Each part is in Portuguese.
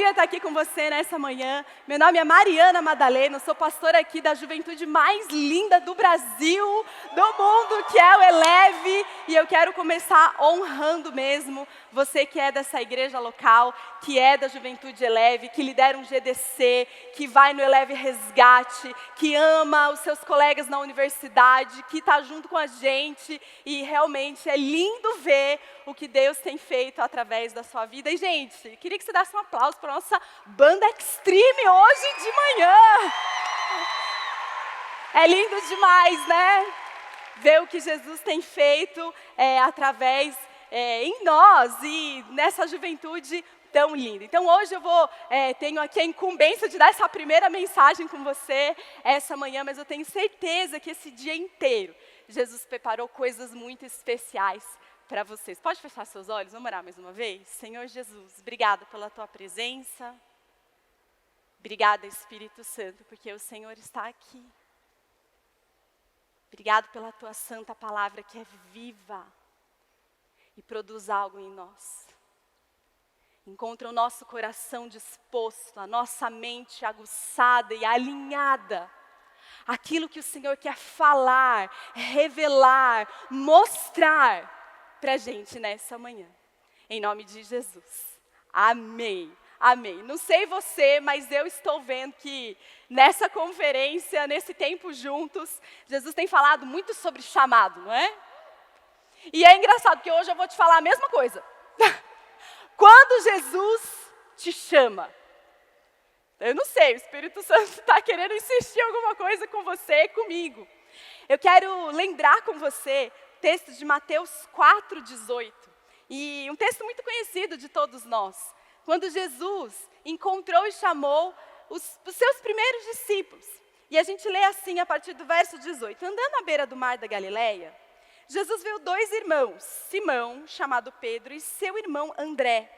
alegria estar aqui com você nessa manhã. Meu nome é Mariana Madalena, sou pastora aqui da juventude mais linda do Brasil, do mundo, que é o Eleve. E eu quero começar honrando mesmo você que é dessa igreja local, que é da Juventude Eleve, que lidera um GDC, que vai no Eleve Resgate, que ama os seus colegas na universidade, que está junto com a gente. E realmente é lindo ver o que Deus tem feito através da sua vida. E, gente, queria que você desse um aplauso para a nossa banda Extreme hoje de manhã. É lindo demais, né? Ver o que Jesus tem feito através em nós e nessa juventude tão linda. Então, hoje eu tenho aqui a incumbência de dar essa primeira mensagem com você essa manhã, mas eu tenho certeza que esse dia inteiro Jesus preparou coisas muito especiais para vocês. Pode fechar seus olhos? Vamos orar mais uma vez? Senhor Jesus, obrigada pela tua presença. Obrigada, Espírito Santo, porque o Senhor está aqui. Obrigado pela tua santa palavra que é viva e produz algo em nós. Encontra o nosso coração disposto, a nossa mente aguçada e alinhada. Aquilo que o Senhor quer falar, revelar, mostrar para a gente nessa manhã. Em nome de Jesus. Amém. Amém. Não sei você, mas eu estou vendo que nessa conferência, nesse tempo juntos, Jesus tem falado muito sobre chamado, não é? E é engraçado, porque hoje eu vou te falar a mesma coisa. Quando Jesus te chama, eu não sei, o Espírito Santo está querendo insistir alguma coisa com você e comigo. Eu quero lembrar com você o texto de Mateus 4,18. E um texto muito conhecido de todos nós. Quando Jesus encontrou e chamou os seus primeiros discípulos. E a gente lê assim a partir do verso 18. Andando à beira do mar da Galileia, Jesus viu dois irmãos, Simão, chamado Pedro, e seu irmão André.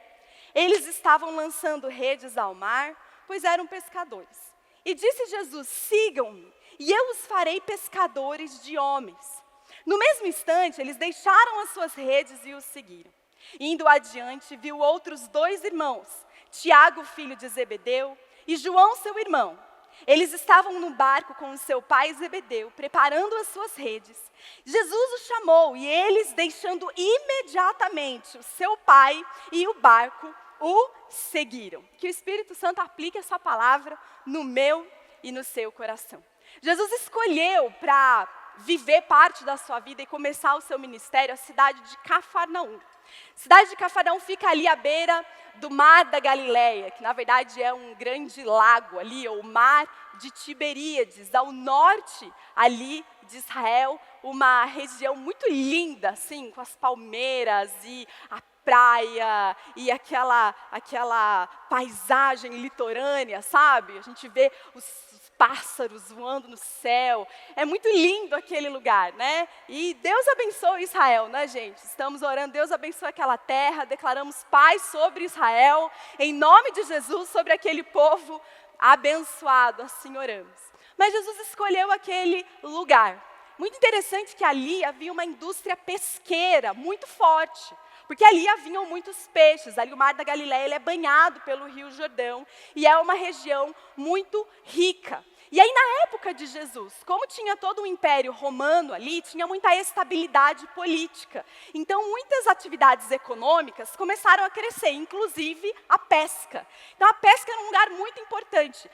Eles estavam lançando redes ao mar, pois eram pescadores. E disse Jesus: sigam-me, e eu os farei pescadores de homens. No mesmo instante, eles deixaram as suas redes e os seguiram. Indo adiante, viu outros dois irmãos, Tiago, filho de Zebedeu, e João, seu irmão. Eles estavam no barco com o seu pai Zebedeu, preparando as suas redes. Jesus os chamou e eles, deixando imediatamente o seu pai e o barco, o seguiram. Que o Espírito Santo aplique essa palavra no meu e no seu coração. Jesus escolheu para viver parte da sua vida e começar o seu ministério a cidade de Cafarnaum. A cidade de Cafarnaum fica ali à beira do mar da Galileia, que na verdade é um grande lago ali, ou mar de Tiberíades, ao norte ali de Israel, uma região muito linda, assim, com as palmeiras e a praia e aquela paisagem litorânea, sabe? A gente vê os pássaros voando no céu. É muito lindo aquele lugar, né? E Deus abençoe Israel, né, gente? Estamos orando, Deus abençoe aquela terra, declaramos paz sobre Israel, em nome de Jesus, sobre aquele povo abençoado, assim oramos. Mas Jesus escolheu aquele lugar. Muito interessante que ali havia uma indústria pesqueira muito forte. Porque ali haviam muitos peixes, ali o Mar da Galileia ele é banhado pelo Rio Jordão e é uma região muito rica. E aí na época de Jesus, como tinha todo o Império Romano ali, tinha muita estabilidade política. Então muitas atividades econômicas começaram a crescer, inclusive a pesca. Então a pesca era um lugar muito importante.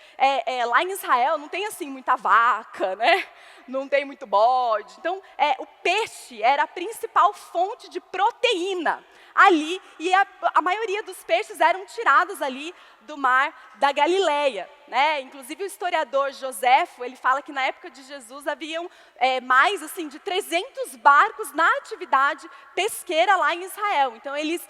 Lá em Israel não tem assim muita vaca, né? Não tem muito bode. Então o peixe era a principal fonte de proteína ali, e a maioria dos peixes eram tirados ali do mar da Galileia, né? Inclusive o historiador Joséfo, ele fala que na época de Jesus haviam mais assim, de 300 barcos na atividade pesqueira lá em Israel. Então eles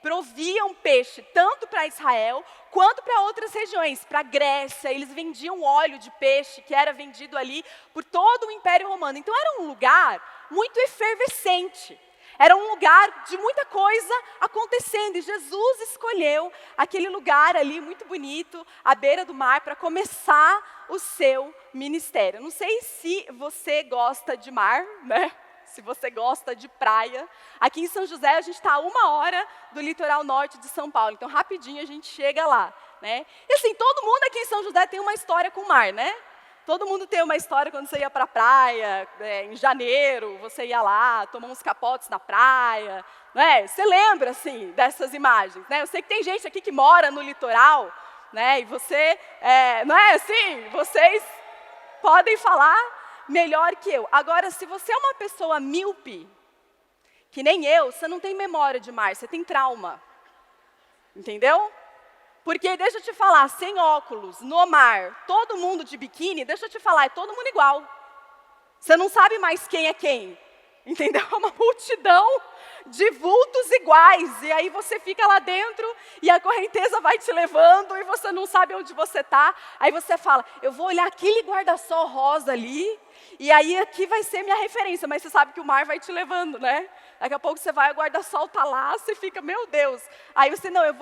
proviam peixe tanto para Israel quanto para outras regiões, para a Grécia. Eles vendiam óleo de peixe que era vendido ali por todo o Império Romano. Então era um lugar muito efervescente. Era um lugar de muita coisa acontecendo, e Jesus escolheu aquele lugar ali muito bonito, à beira do mar, para começar o seu ministério. Não sei se você gosta de mar, né? Se você gosta de praia, aqui em São José a gente está a 1 hora do litoral norte de São Paulo. Então, rapidinho a gente chega lá, né? E assim, todo mundo aqui em São José tem uma história com o mar, né? Todo mundo tem uma história quando você ia para a praia, em janeiro, você ia lá, tomar uns capotes na praia, não é? Você lembra, assim, dessas imagens, né? Eu sei que tem gente aqui que mora no litoral, né? E você, não é assim? Vocês podem falar melhor que eu. Agora, se você é uma pessoa míope, que nem eu, você não tem memória de mar, você tem trauma. Entendeu? Porque, deixa eu te falar, sem óculos, no mar, todo mundo de biquíni, deixa eu te falar, é todo mundo igual. Você não sabe mais quem é quem. Entendeu? É uma multidão de vultos iguais. E aí você fica lá dentro e a correnteza vai te levando e você não sabe onde você está. Aí você fala, eu vou olhar aquele guarda-sol rosa ali e aí aqui vai ser minha referência. Mas você sabe que o mar vai te levando, né? Daqui a pouco você vai, o guarda-sol está lá, você fica, meu Deus. Aí você, não, eu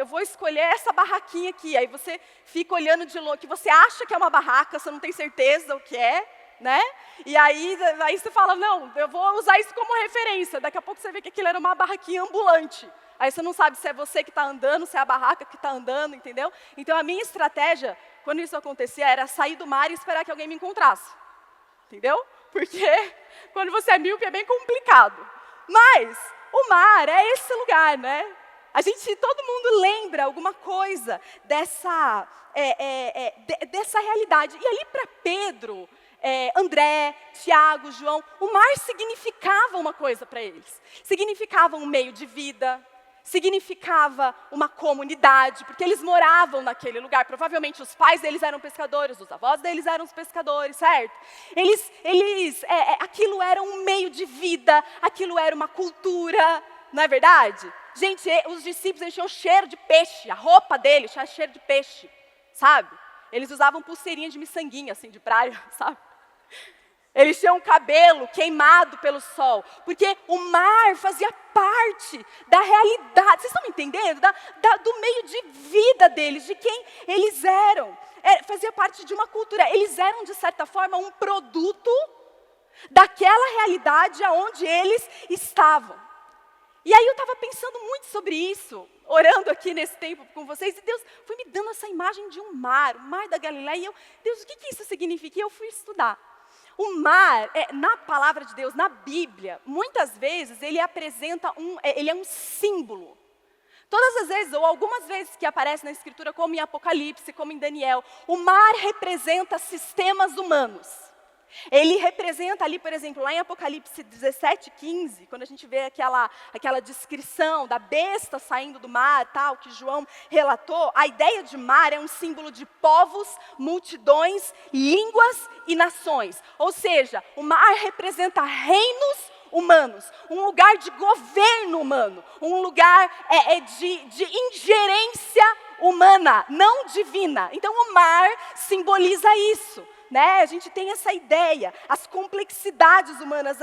vou escolher essa barraquinha aqui. Aí você fica olhando de longe, que você acha que é uma barraca, você não tem certeza o que é. Né? E aí você fala, não, eu vou usar isso como referência. Daqui a pouco você vê que aquilo era uma barraquinha ambulante. Aí você não sabe se é você que está andando, se é a barraca que está andando, entendeu? Então a minha estratégia, quando isso acontecia, era sair do mar e esperar que alguém me encontrasse. Entendeu? Porque quando você é míope é bem complicado. Mas o mar é esse lugar, né? Todo mundo lembra alguma coisa dessa realidade. E ali para Pedro, André, Tiago, João, o mar significava uma coisa para eles. Significava um meio de vida, significava uma comunidade, porque eles moravam naquele lugar. Provavelmente os pais deles eram pescadores, os avós deles eram os pescadores, certo? Aquilo era um meio de vida, aquilo era uma cultura, não é verdade? Gente, os discípulos eles tinham cheiro de peixe, a roupa deles tinha cheiro de peixe, sabe? Eles usavam pulseirinha de miçanguinha, assim, de praia, sabe? Eles tinham cabelo queimado pelo sol, porque o mar fazia parte da realidade. Vocês estão me entendendo? Do meio de vida deles, de quem eles eram. Fazia parte de uma cultura. Eles eram, de certa forma, um produto daquela realidade aonde eles estavam. E aí eu estava pensando muito sobre isso, orando aqui nesse tempo com vocês, e Deus foi me dando essa imagem de um mar, o mar da Galileia, e eu, Deus, o que isso significa? E eu fui estudar. O mar, na palavra de Deus, na Bíblia, muitas vezes ele apresenta ele é um símbolo. Todas as vezes, ou algumas vezes que aparece na Escritura, como em Apocalipse, como em Daniel, o mar representa sistemas humanos. Ele representa ali, por exemplo, lá em Apocalipse 17:15, quando a gente vê aquela descrição da besta saindo do mar, tal, que João relatou, a ideia de mar é um símbolo de povos, multidões, línguas e nações. Ou seja, o mar representa reinos humanos, um lugar de governo humano, um lugar de ingerência humana, não divina. Então o mar simboliza isso. Né? A gente tem essa ideia, as complexidades humanas,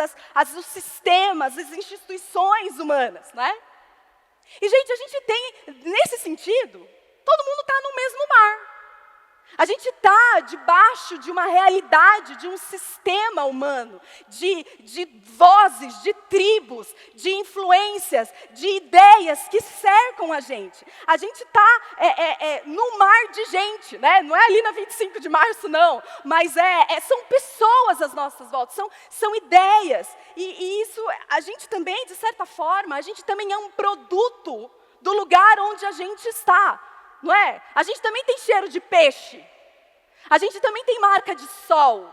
os sistemas, as instituições humanas. Né? E, gente, a gente tem, nesse sentido, todo mundo está no mesmo mar. A gente está debaixo de uma realidade, de um sistema humano, de vozes, de tribos, de influências, de ideias que cercam a gente. A gente está no mar de gente, né? Não é ali na 25 de março, não. Mas são pessoas às nossas voltas, são ideias. E isso, a gente também, de certa forma, a gente também é um produto do lugar onde a gente está. Não é? A gente também tem cheiro de peixe. A gente também tem marca de sol.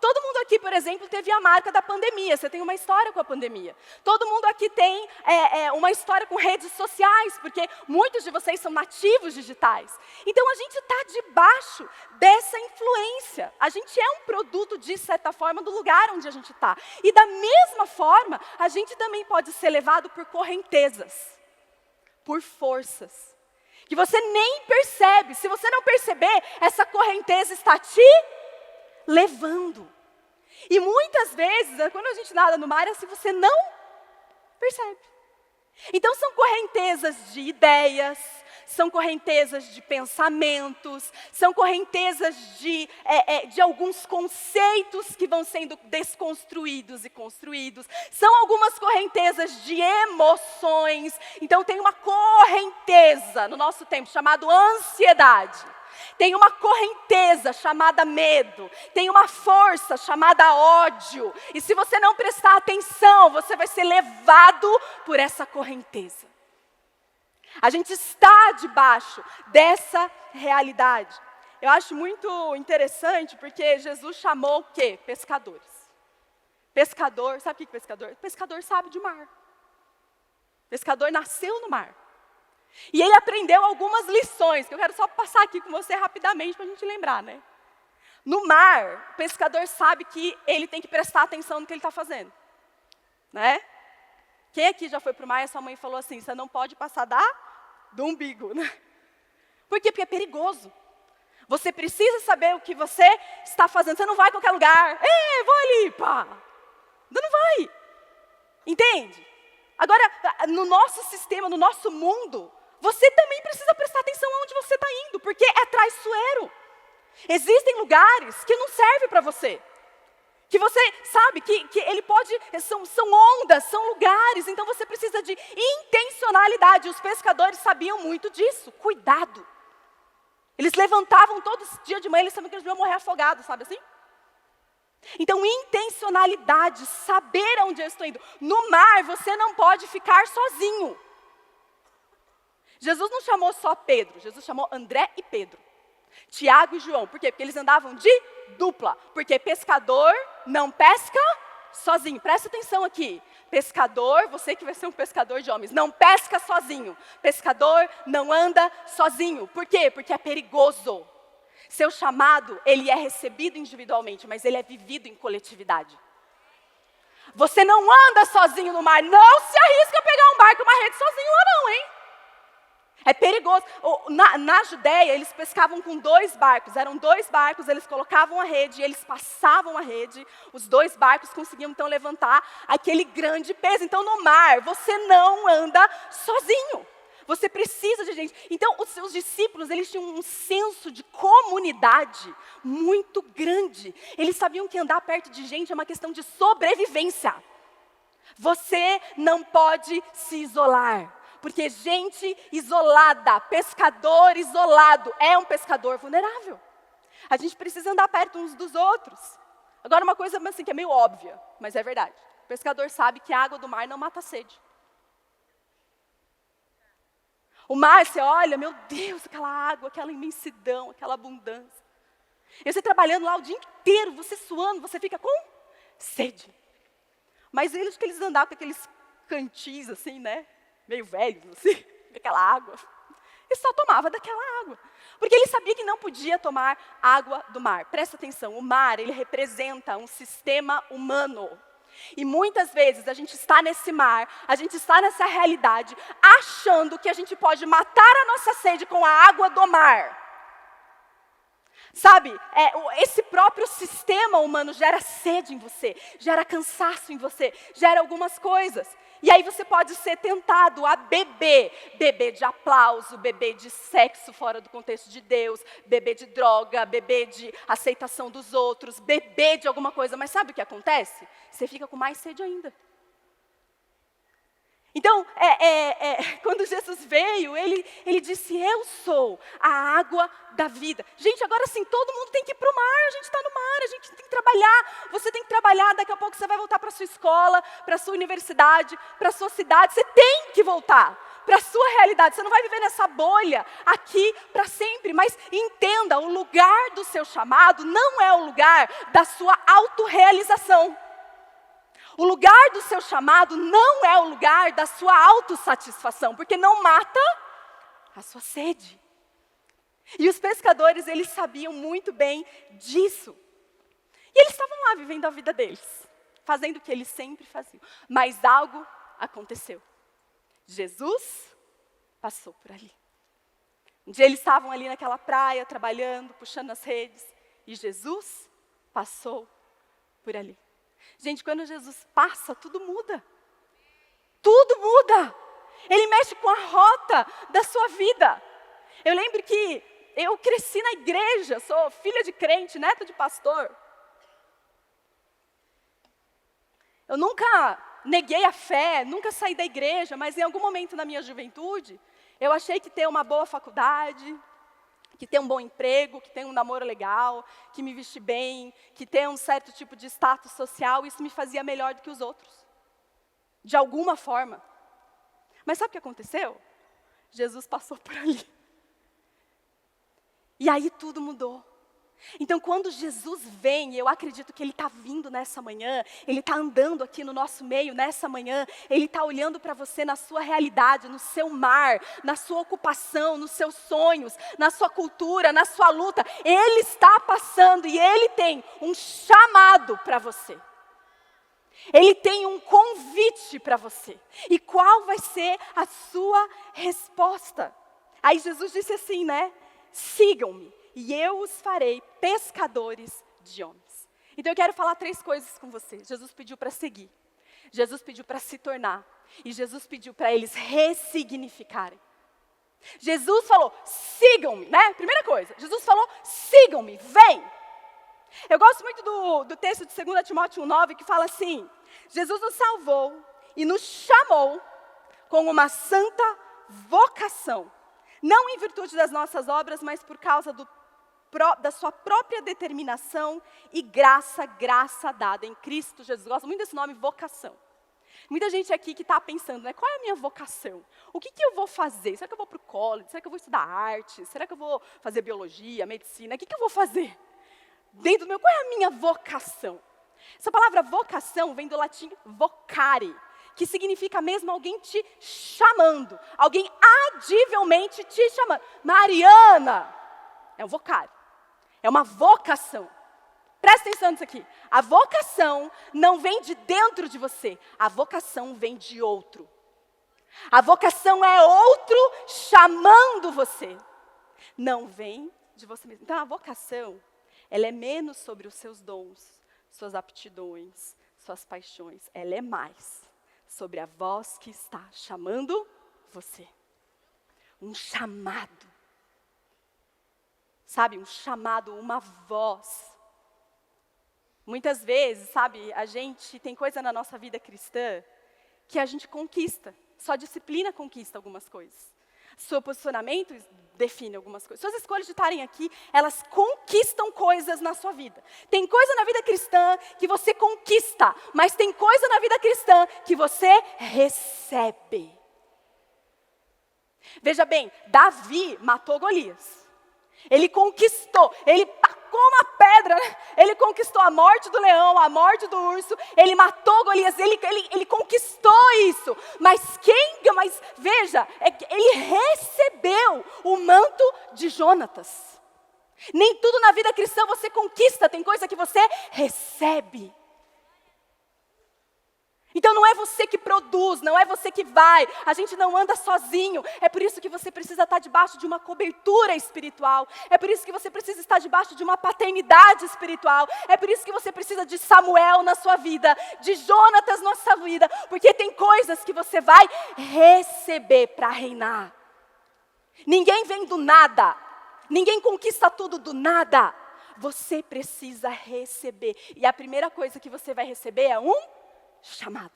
Todo mundo aqui, por exemplo, teve a marca da pandemia. Você tem uma história com a pandemia. Todo mundo aqui tem uma história com redes sociais, porque muitos de vocês são nativos digitais. Então, a gente está debaixo dessa influência. A gente é um produto, de certa forma, do lugar onde a gente está. E da mesma forma, a gente também pode ser levado por correntezas, por forças que você nem percebe. Se você não perceber, essa correnteza está te levando. E muitas vezes, quando a gente nada no mar, é assim, você não percebe. Então são correntezas de ideias, são correntezas de pensamentos, são correntezas de alguns conceitos que vão sendo desconstruídos e construídos, são algumas correntezas de emoções. Então tem uma correnteza no nosso tempo chamada ansiedade. Tem uma correnteza chamada medo, tem uma força chamada ódio. E se você não prestar atenção, você vai ser levado por essa correnteza. A gente está debaixo dessa realidade. Eu acho muito interessante porque Jesus chamou o quê? Pescadores. Pescador, sabe o que é pescador? Pescador sabe de mar. Pescador nasceu no mar. E ele aprendeu algumas lições, que eu quero só passar aqui com você rapidamente para a gente lembrar, né? No mar, o pescador sabe que ele tem que prestar atenção no que ele está fazendo, né? Quem aqui já foi para o mar e a sua mãe falou assim, você não pode passar do umbigo, né? Por quê? Porque é perigoso. Você precisa saber o que você está fazendo, você não vai a qualquer lugar. Vou ali, pá. Não vai. Entende? Agora, no nosso sistema, no nosso mundo, você também precisa prestar atenção aonde você está indo, porque é traiçoeiro. Existem lugares que não servem para você. Que você sabe que ele pode, são ondas, são lugares, então você precisa de intencionalidade. Os pescadores sabiam muito disso, cuidado. Eles levantavam todos os dias de manhã, eles sabiam que eles iam morrer afogados, sabe assim? Então, intencionalidade, saber aonde eu estou indo. No mar, você não pode ficar sozinho. Jesus não chamou só Pedro, Jesus chamou André e Pedro. Tiago e João, por quê? Porque eles andavam de dupla. Porque pescador não pesca sozinho. Presta atenção aqui. Pescador, você que vai ser um pescador de homens, não pesca sozinho. Pescador não anda sozinho. Por quê? Porque é perigoso. Seu chamado, ele é recebido individualmente, mas ele é vivido em coletividade. Você não anda sozinho no mar. Não se arrisca a pegar um barco e uma rede sozinho lá não, hein? É perigoso. Na Judéia, eles pescavam com 2 barcos. Eram 2 barcos, eles colocavam a rede, eles passavam a rede. Os 2 barcos conseguiam, então, levantar aquele grande peso. Então, no mar, você não anda sozinho. Você precisa de gente. Então, os seus discípulos, eles tinham um senso de comunidade muito grande. Eles sabiam que andar perto de gente é uma questão de sobrevivência. Você não pode se isolar. Porque gente isolada, pescador isolado, é um pescador vulnerável. A gente precisa andar perto uns dos outros. Agora, uma coisa assim, que é meio óbvia, mas é verdade. O pescador sabe que a água do mar não mata a sede. O mar, você olha, meu Deus, aquela água, aquela imensidão, aquela abundância. E você trabalhando lá o dia inteiro, você suando, você fica com sede. Mas eles que eles andavam com aqueles cantis assim, né? Meio velhos, assim, aquela água. E só tomava daquela água. Porque ele sabia que não podia tomar água do mar. Presta atenção, o mar, ele representa um sistema humano. E muitas vezes a gente está nesse mar, a gente está nessa realidade, achando que a gente pode matar a nossa sede com a água do mar. Sabe, esse próprio sistema humano gera sede em você, gera cansaço em você, gera algumas coisas. E aí você pode ser tentado a beber de aplauso, beber de sexo fora do contexto de Deus, beber de droga, beber de aceitação dos outros, beber de alguma coisa. Mas sabe o que acontece? Você fica com mais sede ainda. Então, quando Jesus veio, ele disse, eu sou a água da vida. Gente, agora sim, todo mundo tem que ir para o mar, a gente está no mar, a gente tem que trabalhar. Você tem que trabalhar, daqui a pouco você vai voltar para a sua escola, para a sua universidade, para a sua cidade. Você tem que voltar para a sua realidade. Você não vai viver nessa bolha aqui para sempre. Mas entenda, o lugar do seu chamado não é o lugar da sua autorrealização. O lugar do seu chamado não é o lugar da sua autossatisfação, porque não mata a sua sede. E os pescadores, eles sabiam muito bem disso. E eles estavam lá vivendo a vida deles, fazendo o que eles sempre faziam. Mas algo aconteceu. Jesus passou por ali. Um dia eles estavam ali naquela praia, trabalhando, puxando as redes, e Jesus passou por ali. Gente, quando Jesus passa, tudo muda. Tudo muda. Ele mexe com a rota da sua vida. Eu lembro que eu cresci na igreja, sou filha de crente, neta de pastor. Eu nunca neguei a fé, nunca saí da igreja, mas em algum momento na minha juventude, eu achei que ter uma boa faculdade, que ter um bom emprego, que ter um namoro legal, que me vestir bem, que ter um certo tipo de status social, isso me fazia melhor do que os outros. De alguma forma. Mas sabe o que aconteceu? Jesus passou por ali. E aí tudo mudou. Então, quando Jesus vem, eu acredito que Ele está vindo nessa manhã, Ele está andando aqui no nosso meio nessa manhã, Ele está olhando para você na sua realidade, no seu mar, na sua ocupação, nos seus sonhos, na sua cultura, na sua luta. Ele está passando e Ele tem um chamado para você. Ele tem um convite para você. E qual vai ser a sua resposta? Aí Jesus disse assim, né? Sigam-me. E eu os farei pescadores de homens. Então eu quero falar 3 coisas com você. Jesus pediu para seguir. Jesus pediu para se tornar. E Jesus pediu para eles ressignificarem. Jesus falou, sigam-me, né? Primeira coisa, Jesus falou, sigam-me, vem. Eu gosto muito do texto de 2 Timóteo 1,9 que fala assim, Jesus nos salvou e nos chamou com uma santa vocação. Não em virtude das nossas obras, mas por causa da sua própria determinação e graça dada em Cristo Jesus. Gosto muito desse nome, vocação. Muita gente aqui que está pensando, né, qual é a minha vocação? O que eu vou fazer? Será que eu vou para o college? Será que eu vou estudar arte? Será que eu vou fazer biologia, medicina? O que eu vou fazer? Dentro do meu, qual é a minha vocação? Essa palavra vocação vem do latim vocare, que significa mesmo alguém te chamando, alguém adivelmente te chamando. Mariana, é um vocário, é uma vocação. Presta atenção nisso aqui. A vocação não vem de dentro de você, a vocação vem de outro. A vocação é outro chamando você, não vem de você mesmo. Então a vocação, ela é menos sobre os seus dons, suas aptidões, suas paixões. Ela é mais sobre a voz que está chamando você. Um chamado. Sabe, um chamado, uma voz. Muitas vezes, sabe, a gente tem coisa na nossa vida cristã que a gente conquista. Só disciplina conquista algumas coisas. Seu posicionamento define algumas coisas. Suas escolhas de estarem aqui, elas conquistam coisas na sua vida. Tem coisa na vida cristã que você conquista, mas tem coisa na vida cristã que você recebe. Veja bem, Davi matou Golias. Ele conquistou, ele tacou uma pedra, né? Ele conquistou a morte do leão, a morte do urso, ele matou Golias, ele conquistou isso. Mas veja, ele recebeu o manto de Jonatas. Nem tudo na vida cristã você conquista, tem coisa que você recebe. Então não é você que produz, não é você que vai, a gente não anda sozinho. É por isso que você precisa estar debaixo de uma cobertura espiritual. É por isso que você precisa estar debaixo de uma paternidade espiritual. É por isso que você precisa de Samuel na sua vida, de Jonatas na sua vida. Porque tem coisas que você vai receber para reinar. Ninguém vem do nada, ninguém conquista tudo do nada. Você precisa receber. E a primeira coisa que você vai receber é um chamado.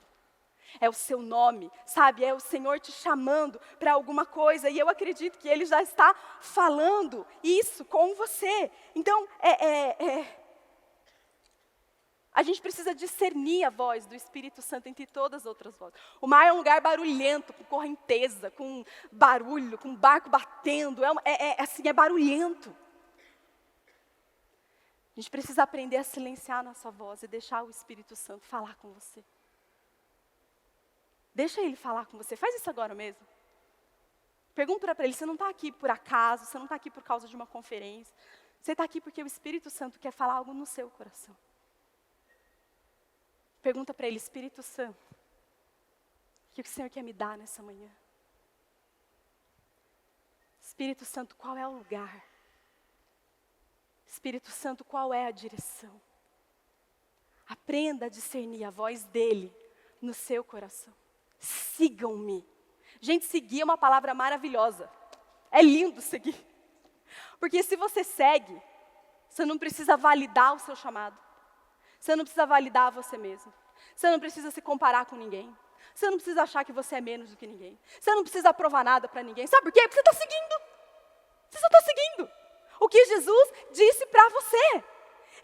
É o seu nome, sabe? É o Senhor te chamando para alguma coisa. E eu acredito que Ele já está falando isso com você. Então, a gente precisa discernir a voz do Espírito Santo entre todas as outras vozes. O mar é um lugar barulhento, com correnteza, com barulho, com barco batendo. É barulhento. A gente precisa aprender a silenciar a nossa voz e deixar o Espírito Santo falar com você. Deixa Ele falar com você. Faz isso agora mesmo. Pergunta para Ele, você não está aqui por acaso, você não está aqui por causa de uma conferência. Você está aqui porque o Espírito Santo quer falar algo no seu coração. Pergunta para Ele, Espírito Santo, o que o Senhor quer me dar nessa manhã? Espírito Santo, qual é o lugar? Espírito Santo, qual é a direção? Aprenda a discernir a voz dEle no seu coração. Sigam-me. Gente, seguir é uma palavra maravilhosa. É lindo seguir. Porque se você segue, você não precisa validar o seu chamado. Você não precisa validar você mesmo. Você não precisa se comparar com ninguém. Você não precisa achar que você é menos do que ninguém. Você não precisa provar nada para ninguém. Sabe por quê? Porque você está seguindo. Você só está seguindo o que Jesus disse para você.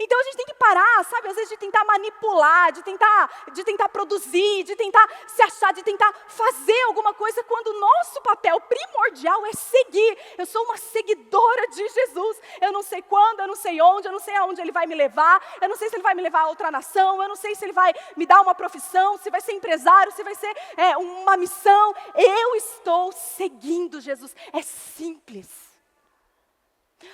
Então a gente tem que parar, sabe, às vezes de tentar manipular, de tentar produzir, de tentar se achar, de tentar fazer alguma coisa, quando o nosso papel primordial é seguir. Eu sou uma seguidora de Jesus. Eu não sei quando, eu não sei onde, eu não sei aonde Ele vai me levar, eu não sei se Ele vai me levar a outra nação, eu não sei se Ele vai me dar uma profissão, se vai ser empresário, se vai ser uma missão. Eu estou seguindo Jesus. É simples.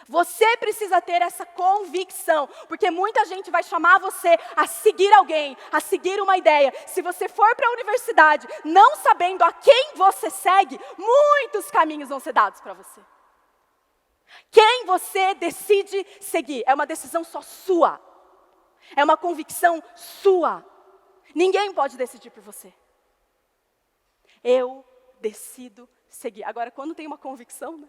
Você precisa ter essa convicção, porque muita gente vai chamar você a seguir alguém, a seguir uma ideia. Se você for para a universidade não sabendo a quem você segue, muitos caminhos vão ser dados para você. Quem você decide seguir é uma decisão só sua, é uma convicção sua. Ninguém pode decidir por você. Eu decido seguir. Agora, quando tem uma convicção, né?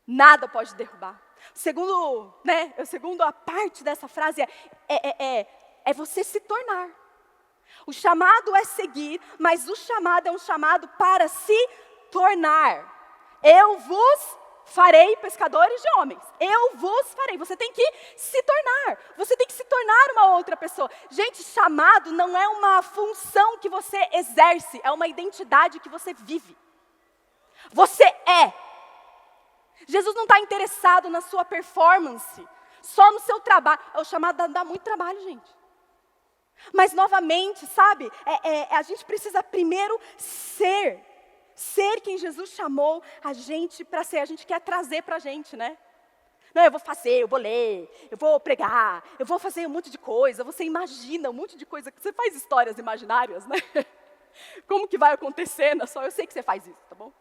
Nada pode derrubar. Segundo a parte dessa frase é você se tornar. O chamado é seguir, mas o chamado é um chamado para se tornar. Eu vos farei pescadores de homens. Eu vos farei. Você tem que se tornar. Você tem que se tornar uma outra pessoa. Gente, chamado não é uma função que você exerce, é uma identidade que você vive. Você é. Jesus não está interessado na sua performance, só no seu trabalho. O chamado dá muito trabalho, gente. Mas novamente, sabe, a gente precisa primeiro ser quem Jesus chamou a gente para ser. A gente quer trazer para a gente, né? Não, eu vou fazer, eu vou ler, eu vou pregar, eu vou fazer um monte de coisa. Você imagina um monte de coisa, você faz histórias imaginárias, né? Como que vai acontecer? Eu sei que você faz isso, tá bom?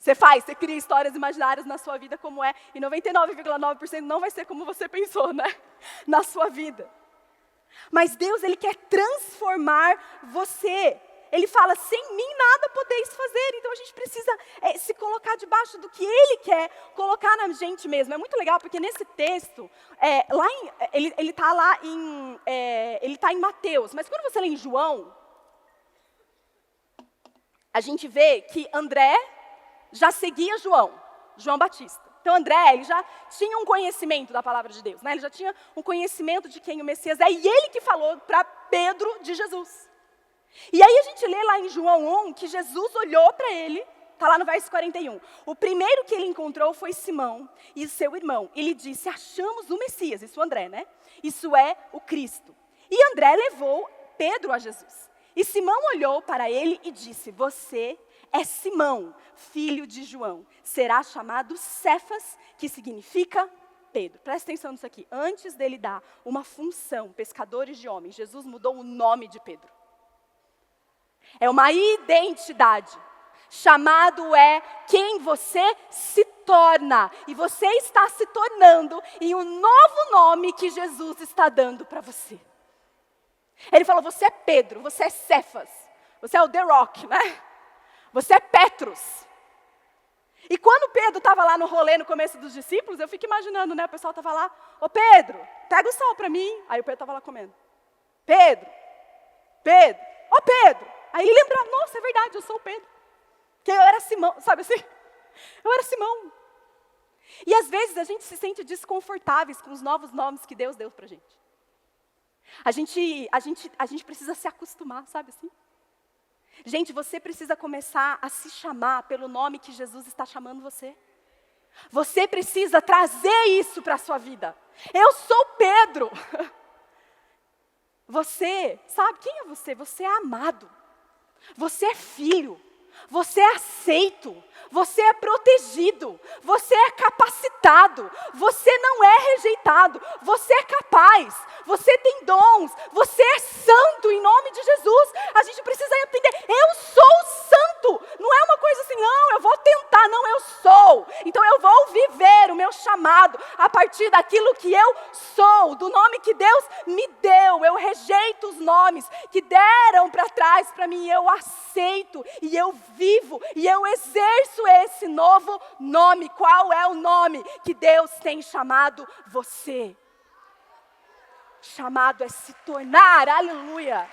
Você cria histórias imaginárias na sua vida como é, e 99,9% não vai ser como você pensou, né? Na sua vida. Mas Deus, Ele quer transformar você. Ele fala, sem mim nada podeis fazer. Então a gente precisa se colocar debaixo do que Ele quer colocar na gente mesmo. É muito legal, porque nesse texto, ele está em Mateus, mas quando você lê em João, a gente vê que André já seguia João Batista. Então André, ele já tinha um conhecimento da palavra de Deus, né? Ele já tinha um conhecimento de quem o Messias é, e ele que falou para Pedro de Jesus. E aí a gente lê lá em João 1, que Jesus olhou para ele, está lá no verso 41. O primeiro que ele encontrou foi Simão e seu irmão. Ele disse, achamos o Messias, isso André, né? Isso é o Cristo. E André levou Pedro a Jesus. E Simão olhou para ele e disse, você é Simão, filho de João. Será chamado Cefas, que significa Pedro. Presta atenção nisso aqui. Antes dele dar uma função, pescadores de homens, Jesus mudou o nome de Pedro. É uma identidade. Chamado é quem você se torna. E você está se tornando em um novo nome que Jesus está dando para você. Ele falou, você é Pedro, você é Cefas, você é o The Rock, né? Você é Petrus. E quando Pedro estava lá no rolê no começo dos discípulos, eu fico imaginando, né? O pessoal estava lá, ô Pedro, pega o sal para mim. Aí o Pedro estava lá comendo. Pedro, ô Pedro. Aí ele lembrava, nossa, é verdade, eu sou o Pedro. Porque eu era Simão, sabe assim? Eu era Simão. E às vezes a gente se sente desconfortáveis com os novos nomes que Deus deu para a gente. A gente precisa se acostumar, sabe assim? Gente, você precisa começar a se chamar pelo nome que Jesus está chamando você. Você precisa trazer isso para a sua vida. Eu sou Pedro. Você, sabe quem é você? Você é amado. Você é filho. Você é aceito, você é protegido, você é capacitado, você não é rejeitado, você é capaz, você tem dons, você é santo em nome de Jesus. A gente precisa entender, eu sou santo, não Não é uma coisa assim, não, eu vou tentar, não, eu sou. Então eu vou viver o meu chamado a partir daquilo que eu sou, do nome que Deus me deu. Eu rejeito os nomes que deram para trás para mim, eu aceito e eu vivo e eu exerço esse novo nome. Qual é o nome que Deus tem chamado você? Chamado é se tornar, aleluia.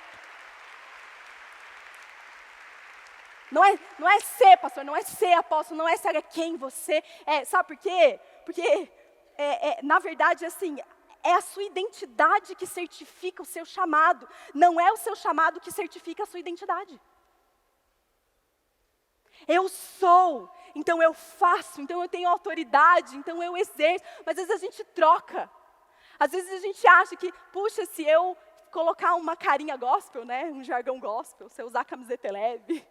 Não é ser, pastor, não é ser apóstolo, não é ser quem você é. Sabe por quê? Porque, na verdade, assim, é a sua identidade que certifica o seu chamado. Não é o seu chamado que certifica a sua identidade. Eu sou, então eu faço, então eu tenho autoridade, então eu exerço. Mas às vezes a gente troca. Às vezes a gente acha que, puxa, se eu colocar uma carinha gospel, né, um jargão gospel, se eu usar camiseta leve,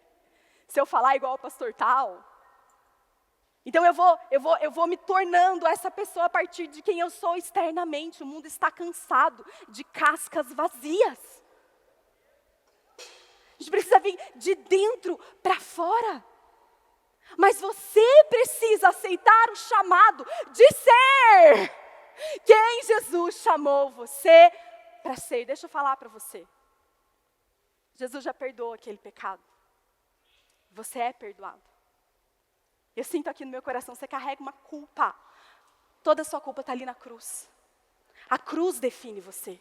se eu falar igual o pastor tal, então eu vou me tornando essa pessoa a partir de quem eu sou externamente. O mundo está cansado de cascas vazias. A gente precisa vir de dentro para fora. Mas você precisa aceitar o chamado de ser quem Jesus chamou você para ser. Deixa eu falar para você. Jesus já perdoou aquele pecado. Você é perdoado. Eu sinto aqui no meu coração, você carrega uma culpa. Toda a sua culpa está ali na cruz. A cruz define você.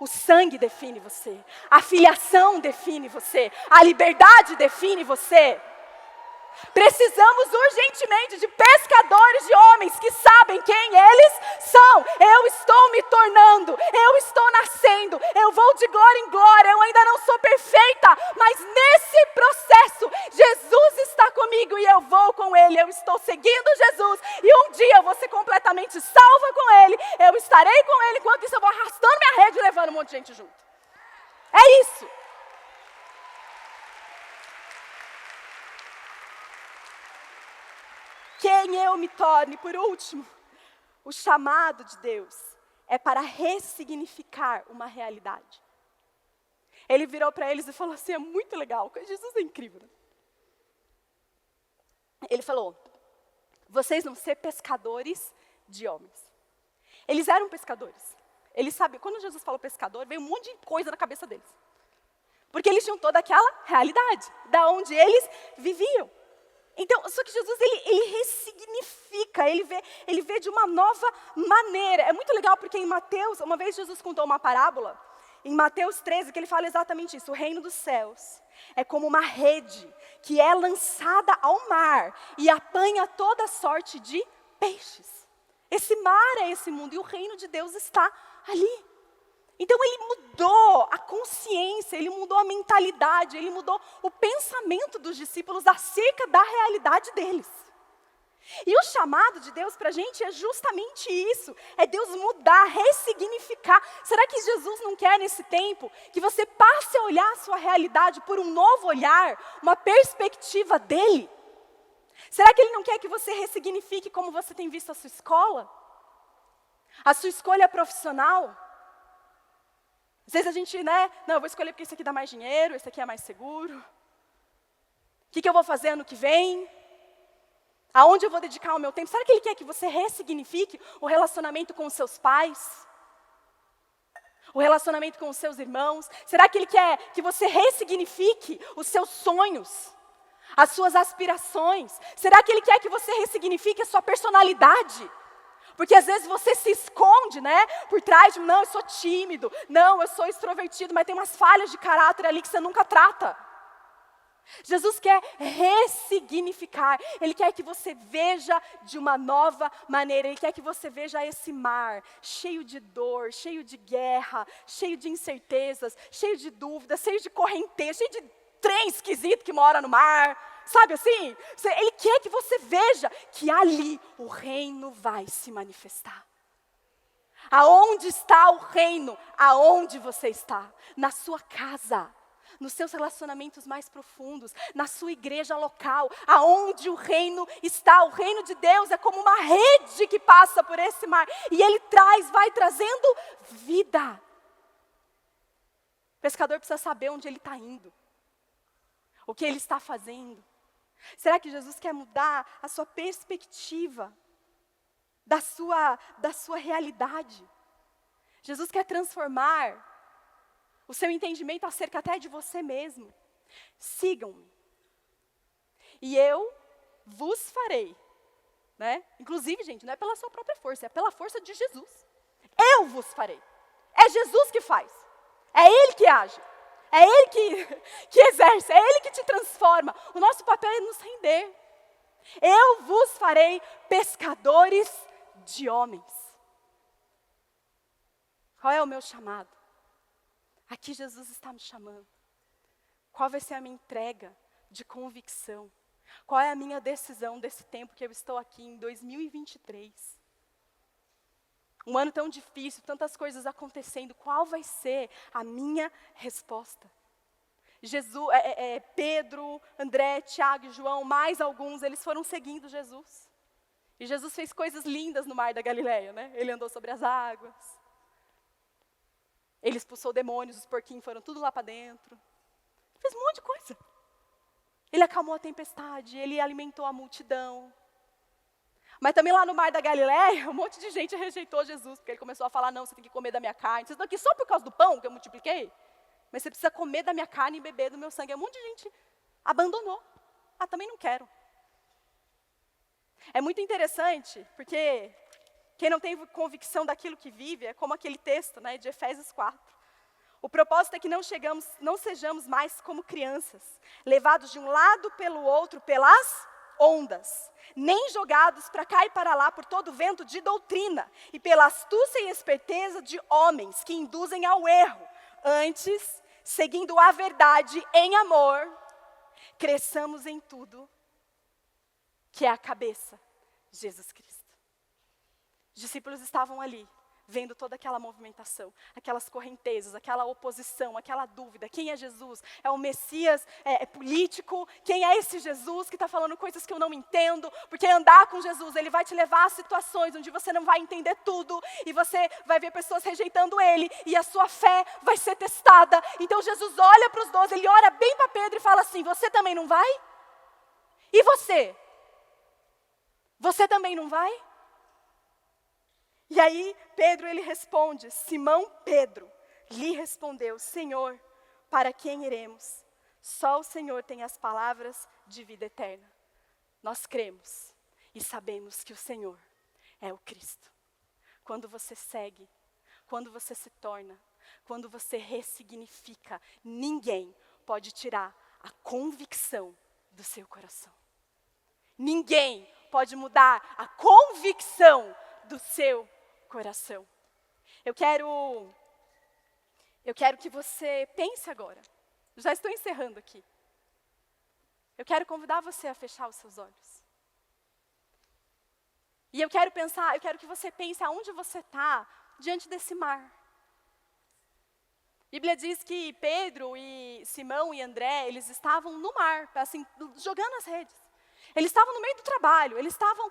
O sangue define você. A filiação define você. A liberdade define você. Precisamos urgentemente de pescadores de homens que sabem quem eles são. Eu estou me tornando, eu estou nascendo, eu vou de glória em glória, eu ainda não sou perfeita, mas nesse processo, Jesus está comigo e eu vou com Ele, eu estou seguindo Jesus, e um dia eu vou ser completamente salva com Ele, eu estarei com Ele, enquanto isso eu vou arrastando minha rede e levando um monte de gente junto. É isso. Quem eu me torne, por último, o chamado de Deus é para ressignificar uma realidade. Ele virou para eles e falou assim, é muito legal, Jesus é incrível. Né? Ele falou, vocês vão ser pescadores de homens. Eles eram pescadores. Eles sabiam, quando Jesus falou pescador, veio um monte de coisa na cabeça deles. Porque eles tinham toda aquela realidade, da onde eles viviam. Então, só que Jesus, ele ressignifica, ele vê de uma nova maneira. É muito legal porque em Mateus, uma vez Jesus contou uma parábola, em Mateus 13, que ele fala exatamente isso. O reino dos céus é como uma rede que é lançada ao mar e apanha toda sorte de peixes. Esse mar é esse mundo e o reino de Deus está ali. Então ele mudou a consciência, ele mudou a mentalidade, ele mudou o pensamento dos discípulos acerca da realidade deles. E o chamado de Deus para a gente é justamente isso, é Deus mudar, ressignificar. Será que Jesus não quer nesse tempo que você passe a olhar a sua realidade por um novo olhar, uma perspectiva dele? Será que Ele não quer que você ressignifique como você tem visto a sua escola? A sua escolha profissional? Às vezes a gente, não, eu vou escolher porque esse aqui dá mais dinheiro, esse aqui é mais seguro. O que eu vou fazer ano que vem? Aonde eu vou dedicar o meu tempo? Será que Ele quer que você ressignifique o relacionamento com os seus pais? O relacionamento com os seus irmãos? Será que Ele quer que você ressignifique os seus sonhos? As suas aspirações? Será que Ele quer que você ressignifique a sua personalidade? Porque às vezes você se esconde, por trás de, não, eu sou tímido, não, eu sou extrovertido, mas tem umas falhas de caráter ali que você nunca trata. Jesus quer ressignificar, Ele quer que você veja de uma nova maneira, Ele quer que você veja esse mar cheio de dor, cheio de guerra, cheio de incertezas, cheio de dúvidas, cheio de correnteza, cheio de trem esquisito que mora no mar. Sabe assim? Ele quer que você veja que ali o reino vai se manifestar. Aonde está o reino? Aonde você está? Na sua casa, nos seus relacionamentos mais profundos, na sua igreja local, aonde o reino está. O reino de Deus é como uma rede que passa por esse mar e Ele vai trazendo vida. O pescador precisa saber onde ele está indo, o que ele está fazendo. Será que Jesus quer mudar a sua perspectiva da sua realidade? Jesus quer transformar o seu entendimento acerca até de você mesmo. Sigam-me, e eu vos farei, né? Inclusive, gente, não é pela sua própria força, é pela força de Jesus. Eu vos farei. É Jesus que faz. É Ele que age. É Ele que exerce. É Ele que te transforma. O nosso papel é nos render. Eu vos farei pescadores de homens. Qual é o meu chamado? Aqui Jesus está me chamando. Qual vai ser a minha entrega de convicção? Qual é a minha decisão desse tempo que eu estou aqui em 2023? Um ano tão difícil, tantas coisas acontecendo, qual vai ser a minha resposta? Pedro, André, Tiago e João, mais alguns, eles foram seguindo Jesus. E Jesus fez coisas lindas no mar da Galileia, né? Ele andou sobre as águas. Ele expulsou demônios, os porquinhos foram tudo lá para dentro. Ele fez um monte de coisa. Ele acalmou a tempestade, ele alimentou a multidão. Mas também lá no mar da Galileia, um monte de gente rejeitou Jesus, porque ele começou a falar, não, você tem que comer da minha carne. Vocês estão aqui só por causa do pão que eu multipliquei? Mas você precisa comer da minha carne e beber do meu sangue. Um monte de gente abandonou. Ah, também não quero. É muito interessante, porque quem não tem convicção daquilo que vive, é como aquele texto, né, de Efésios 4. O propósito é que não sejamos mais como crianças, levados de um lado pelo outro pelas ondas, nem jogados para cá e para lá por todo vento de doutrina, e pela astúcia e esperteza de homens que induzem ao erro. Antes, seguindo a verdade em amor, cresçamos em tudo, que é a cabeça, Jesus Cristo. Os discípulos estavam ali, vendo toda aquela movimentação, aquelas correntezas, aquela oposição, aquela dúvida. Quem é Jesus? É o Messias político? Quem é esse Jesus que está falando coisas que eu não entendo? Porque andar com Jesus, Ele vai te levar a situações onde você não vai entender tudo, e você vai ver pessoas rejeitando Ele, e a sua fé vai ser testada. Então Jesus olha para os 12, Ele olha bem para Pedro e fala assim, você também não vai? E você? Você também não vai? E aí, Pedro, ele responde, Simão Pedro, lhe respondeu, Senhor, para quem iremos? Só o Senhor tem as palavras de vida eterna. Nós cremos e sabemos que o Senhor é o Cristo. Quando você segue, quando você se torna, quando você ressignifica, ninguém pode tirar a convicção do seu coração. Ninguém pode mudar a convicção do seu coração. Eu quero que você pense agora. Já estou encerrando aqui. Eu quero convidar você a fechar os seus olhos. E eu quero que você pense aonde você está diante desse mar. A Bíblia diz que Pedro e Simão e André, eles estavam no mar, assim, jogando as redes. Eles estavam no meio do trabalho, eles estavam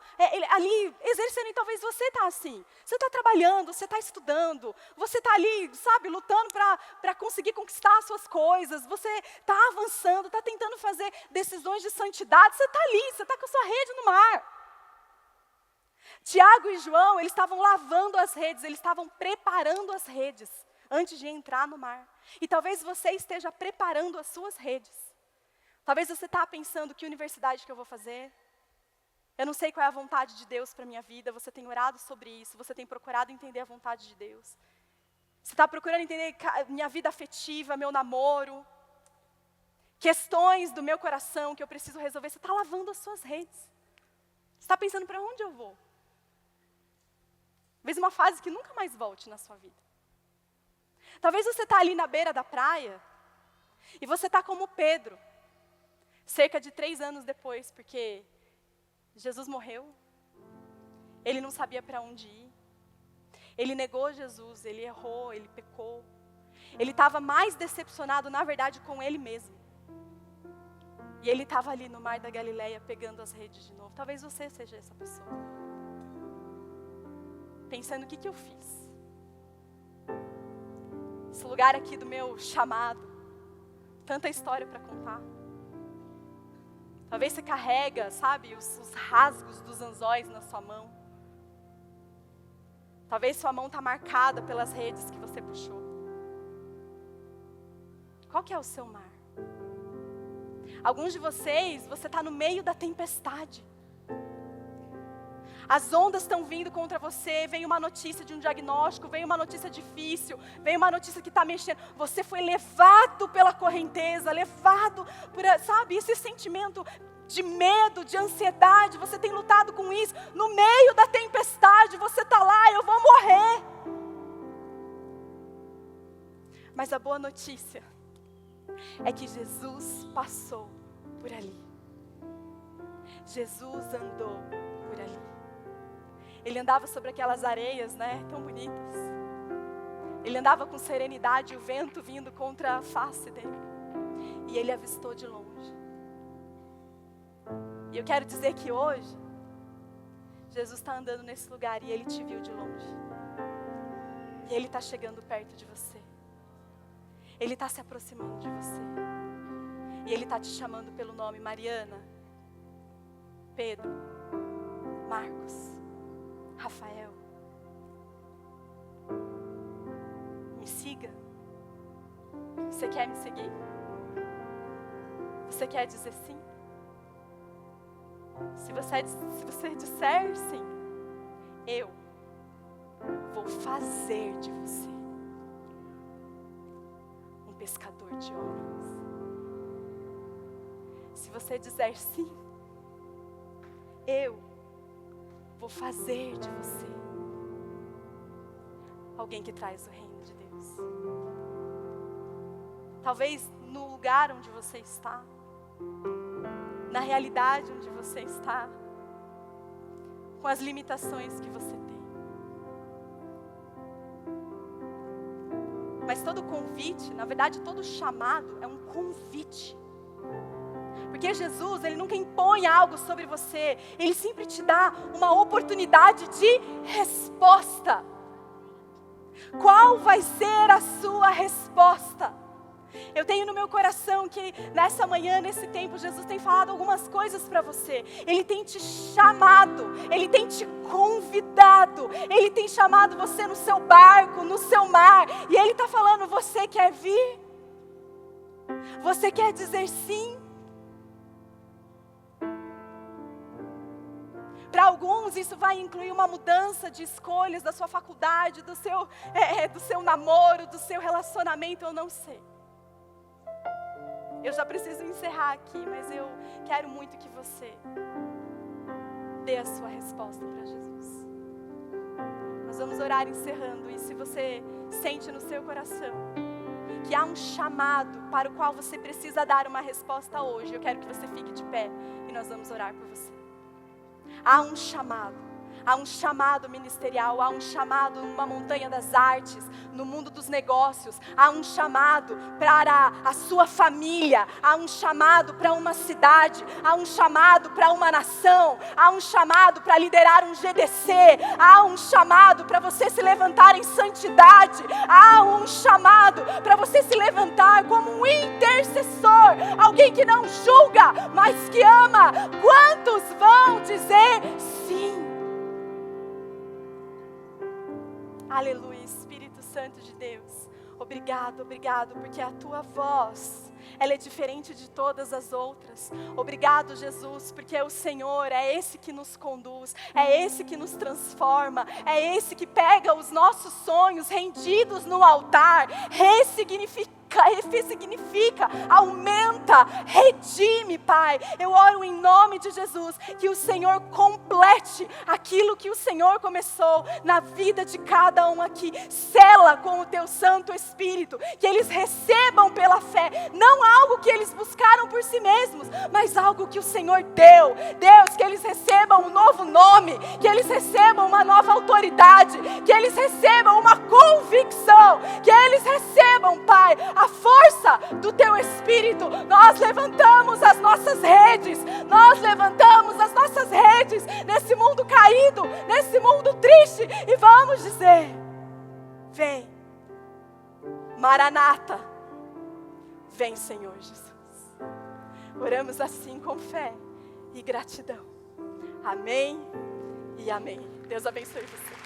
ali exercendo, e talvez você está assim. Você está trabalhando, você está estudando, você está ali, sabe, lutando para conseguir conquistar as suas coisas, você está avançando, está tentando fazer decisões de santidade, você está ali, você está com a sua rede no mar. Tiago e João, eles estavam lavando as redes, eles estavam preparando as redes antes de entrar no mar. E talvez você esteja preparando as suas redes. Talvez você está pensando, que universidade que eu vou fazer? Eu não sei qual é a vontade de Deus para a minha vida. Você tem orado sobre isso, você tem procurado entender a vontade de Deus. Você está procurando entender minha vida afetiva, meu namoro, questões do meu coração que eu preciso resolver. Você está lavando as suas redes. Você está pensando, para onde eu vou? Talvez uma fase que nunca mais volte na sua vida. Talvez você está ali na beira da praia, e você está como Pedro, cerca de 3 anos depois, porque Jesus morreu, ele não sabia para onde ir, ele negou Jesus, ele errou, ele pecou, ele estava mais decepcionado, na verdade, com ele mesmo, e ele estava ali no mar da Galileia, pegando as redes de novo. Talvez você seja essa pessoa, pensando, o que eu fiz? Esse lugar aqui do meu chamado, tanta história para contar. Talvez você carrega, sabe, os rasgos dos anzóis na sua mão. Talvez sua mão está marcada pelas redes que você puxou. Qual que é o seu mar? Alguns de vocês, você está no meio da tempestade. As ondas estão vindo contra você, vem uma notícia de um diagnóstico, vem uma notícia difícil, vem uma notícia que está mexendo. Você foi levado pela correnteza, levado por, sabe, esse sentimento de medo, de ansiedade. Você tem lutado com isso. No meio da tempestade, você está lá, eu vou morrer. Mas a boa notícia é que Jesus passou por ali. Jesus andou por ali. Ele andava sobre aquelas areias, né, tão bonitas. Ele andava com serenidade, o vento vindo contra a face dele. E ele avistou de longe. E eu quero dizer que hoje, Jesus está andando nesse lugar e Ele te viu de longe. E Ele está chegando perto de você. Ele está se aproximando de você. E Ele está te chamando pelo nome. Mariana, Pedro, Marcos, Rafael. Me siga. Você quer me seguir? Você quer dizer sim? Se você disser sim, eu vou fazer de você um pescador de homens. Se você dizer sim, eu vou fazer de você alguém que traz o reino de Deus. Talvez no lugar onde você está, na realidade onde você está, com as limitações que você tem. Mas todo convite, na verdade todo chamado é um convite. Porque Jesus, Ele nunca impõe algo sobre você, Ele sempre te dá uma oportunidade de resposta. Qual vai ser a sua resposta? Eu tenho no meu coração que nessa manhã, nesse tempo, Jesus tem falado algumas coisas para você. Ele tem te chamado, Ele tem te convidado, Ele tem chamado você no seu barco, no seu mar. E Ele está falando, você quer vir? Você quer dizer sim? Para alguns isso vai incluir uma mudança de escolhas da sua faculdade, do seu namoro, do seu relacionamento, eu não sei. Eu já preciso encerrar aqui, mas eu quero muito que você dê a sua resposta para Jesus. Nós vamos orar encerrando, e se você sente no seu coração que há um chamado para o qual você precisa dar uma resposta hoje, eu quero que você fique de pé e nós vamos orar por você. Há um chamado ministerial, há um chamado numa montanha das artes, no mundo dos negócios, há um chamado para a sua família, há um chamado para uma cidade, há um chamado para uma nação, há um chamado para liderar um GDC, há um chamado para você se levantar em santidade, há um chamado para você se levantar como um intercessor, alguém que não julga, mas que ama. Quantos vão dizer sim? Aleluia, Espírito Santo de Deus, obrigado, porque a tua voz, ela é diferente de todas as outras. Obrigado, Jesus, porque o Senhor é esse que nos conduz, é esse que nos transforma, é esse que pega os nossos sonhos rendidos no altar, ressignifica, aumenta, redime, Pai. Eu oro em nome de Jesus, que o Senhor complete aquilo que o Senhor começou na vida de cada um aqui. Sela com o teu Santo Espírito, que eles recebam pela fé, não algo que eles buscaram por si mesmos, mas algo que o Senhor deu. Deus, que eles recebam um novo nome, que eles recebam uma nova autoridade, que eles recebam uma convicção, que eles recebam, Pai, a força do teu Espírito. Nós levantamos as nossas redes, nesse mundo caído, nesse mundo triste, e vamos dizer: vem, Maranata, vem, Senhor Jesus. Oramos assim com fé e gratidão. Amém e amém. Deus abençoe você.